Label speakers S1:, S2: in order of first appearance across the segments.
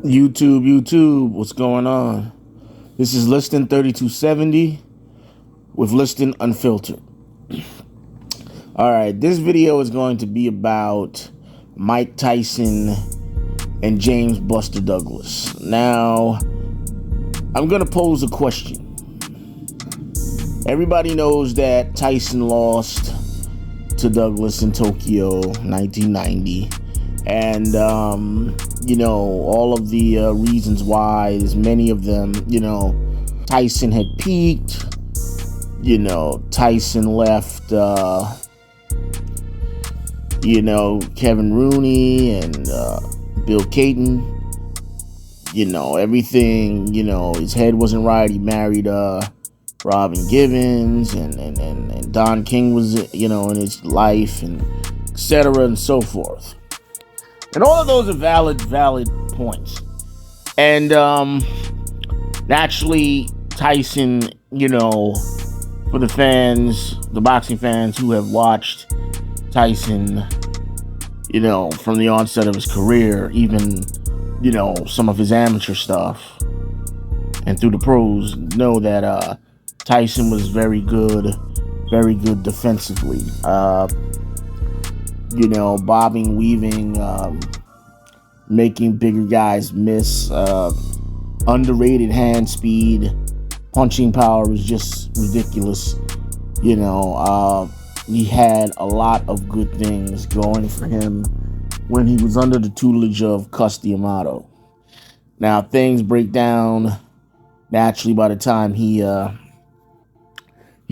S1: YouTube, what's going on? This is Liston 3270 with Liston Unfiltered. All right, this video is going to be about Mike Tyson and James Buster Douglas. Now, I'm going to pose a question. Everybody knows that Tyson lost to Douglas in Tokyo 1990. And, all of the reasons why, there's many of them. Tyson had peaked. Tyson left, Kevin Rooney and Bill Caton. Everything, his head wasn't right. He married Robin Givens, and Don King was, in his life, and etc. and so forth. And all of those are valid points. And naturally, Tyson, for the fans, the boxing fans who have watched Tyson, from the onset of his career, even, some of his amateur stuff, and through the pros, know that Tyson was very good defensively. Bobbing, weaving, making bigger guys miss, underrated hand speed, punching power was just ridiculous. He had a lot of good things going for him when he was under the tutelage of Cus D'Amato. Now, things break down naturally by the time he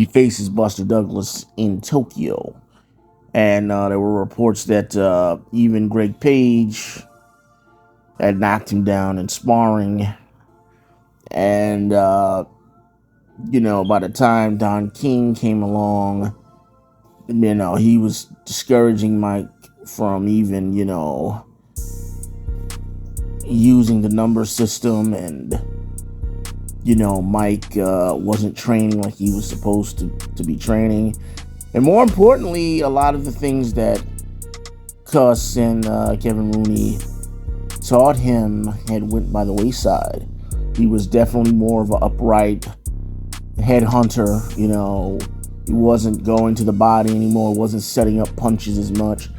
S1: faces Buster Douglas in Tokyo. And there were reports that even Greg Page had knocked him down in sparring. And, by the time Don King came along, he was discouraging Mike from even, using the number system. And, Mike wasn't training like he was supposed to be training. And more importantly, a lot of the things that Cus and Kevin Rooney taught him had went by the wayside. He was definitely more of an upright headhunter. He wasn't going to the body anymore, wasn't setting up punches as much.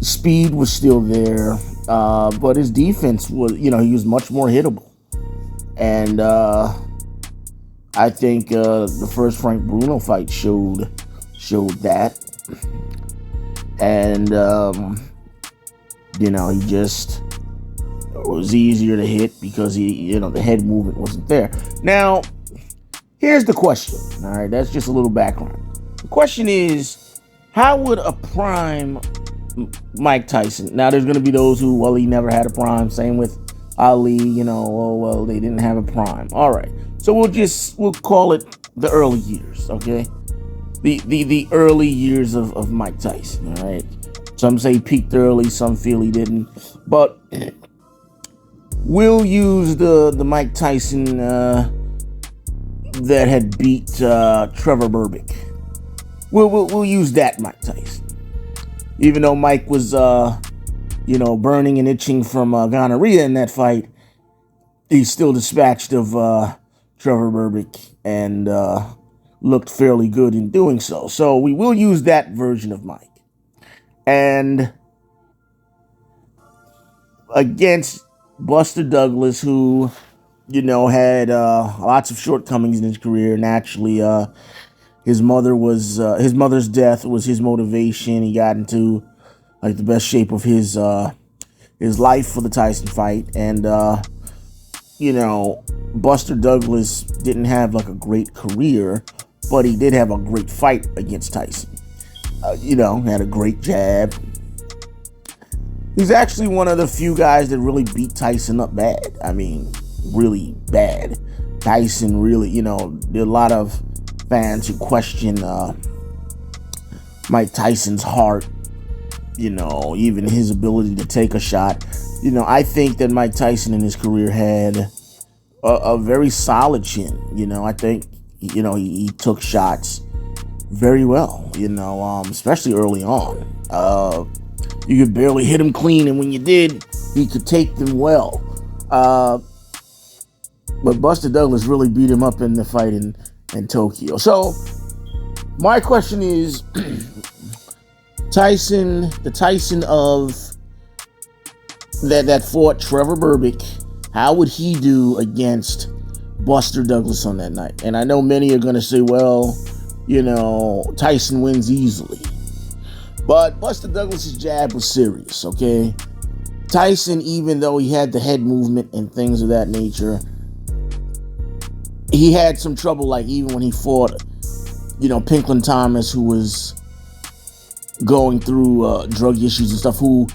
S1: Speed was still there, but his defense was, he was much more hittable. And I think the first Frank Bruno fight showed that. And he just was easier to hit because the head movement wasn't there. Now, here's the question. All right, that's just a little background. The question is, how would a prime Mike Tyson? Now, there's going to be those who, well, he never had a prime. Same with Ali. They didn't have a prime. All right, so we'll call it the early years. Okay. The early years of Mike Tyson, all right? Some say he peaked early, some feel he didn't. But we'll use the Mike Tyson that had beat Trevor Berbick. We'll use that Mike Tyson. Even though Mike was, burning and itching from gonorrhea in that fight, he's still dispatched of Trevor Berbick and looked fairly good in doing so. So we will use that version of Mike. And against Buster Douglas, who, had lots of shortcomings in his career. Naturally, his mother's death was his motivation. He got into the best shape of his life for the Tyson fight. And Buster Douglas didn't have a great career, but he did have a great fight against Tyson. Had a great jab. He's actually one of the few guys that really beat Tyson up bad. I mean, really bad. Tyson really, there are a lot of fans who question Mike Tyson's heart, even his ability to take a shot. I think that Mike Tyson in his career had a very solid chin. I think he took shots very well, especially early on. You could barely hit him clean, and when you did, he could take them well. Uh, but Buster Douglas really beat him up in the fight in Tokyo. So my question is, the Tyson of that fought Trevor Berbick, how would he do against Buster Douglas on that night? And I know many are going to say, well, Tyson wins easily. But Buster Douglas's jab was serious, okay? Tyson, even though he had the head movement and things of that nature, he had some trouble, like even when he fought, Pinklon Thomas, who was going through drug issues and stuff, who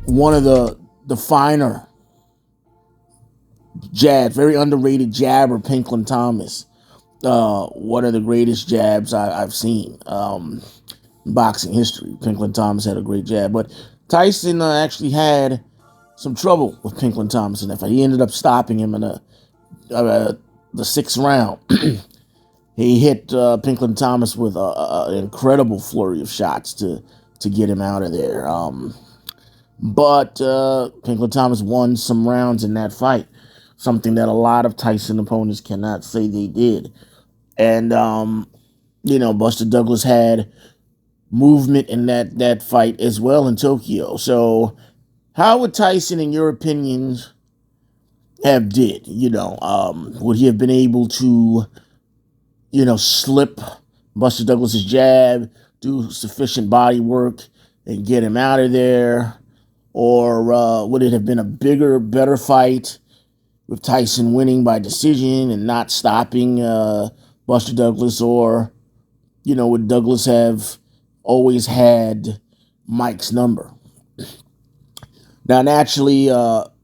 S1: one of the finer jabs, very underrated jabber, Pinklon Thomas. One of the greatest jabs I've seen in boxing history. Pinklon Thomas had a great jab, but Tyson actually had some trouble with Pinklon Thomas in that fight. He ended up stopping him in the sixth round. He hit Pinklon Thomas with an incredible flurry of shots to get him out of there. But Pinklon Thomas won some rounds in that fight, something that a lot of Tyson opponents cannot say they did. And, Buster Douglas had movement in that fight as well in Tokyo. So how would Tyson, in your opinions, have did? Would he have been able to, slip Buster Douglas's jab, do sufficient body work, and get him out of there? Or would it have been a bigger, better fight with Tyson winning by decision and not stopping Buster Douglas? Or, would Douglas have always had Mike's number? Now, naturally,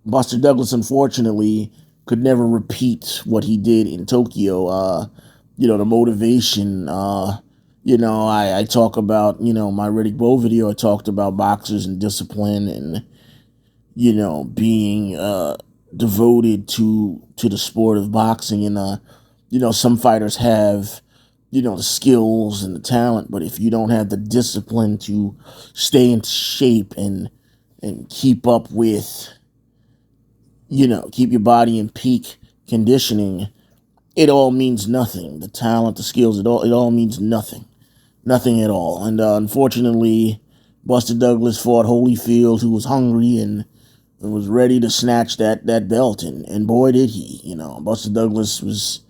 S1: Buster Douglas, unfortunately, could never repeat what he did in Tokyo. The motivation, I talk about, my Riddick Bowe video, I talked about boxers and discipline and, being devoted to the sport of boxing. And, some fighters have, the skills and the talent, but if you don't have the discipline to stay in shape and keep up with, keep your body in peak conditioning, it all means nothing. The talent, the skills, it all means nothing. Nothing at all. And unfortunately, Buster Douglas fought Holyfield, who was hungry and was ready to snatch that belt. And boy, did he. Buster Douglas was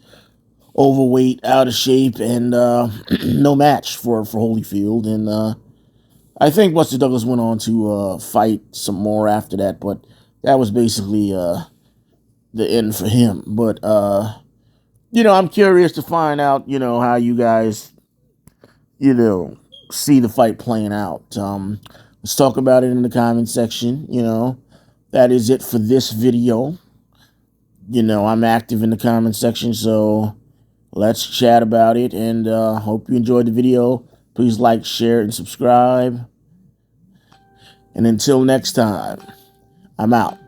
S1: overweight, out of shape, and no match for Holyfield. And I think Buster Douglas went on to fight some more after that, but that was basically the end for him. But, I'm curious to find out, how you guys, see the fight playing out. Let's talk about it in the comment section. That is it for this video. I'm active in the comment section, so let's chat about it. And hope you enjoyed the video. Please like, share, and subscribe. And until next time, I'm out.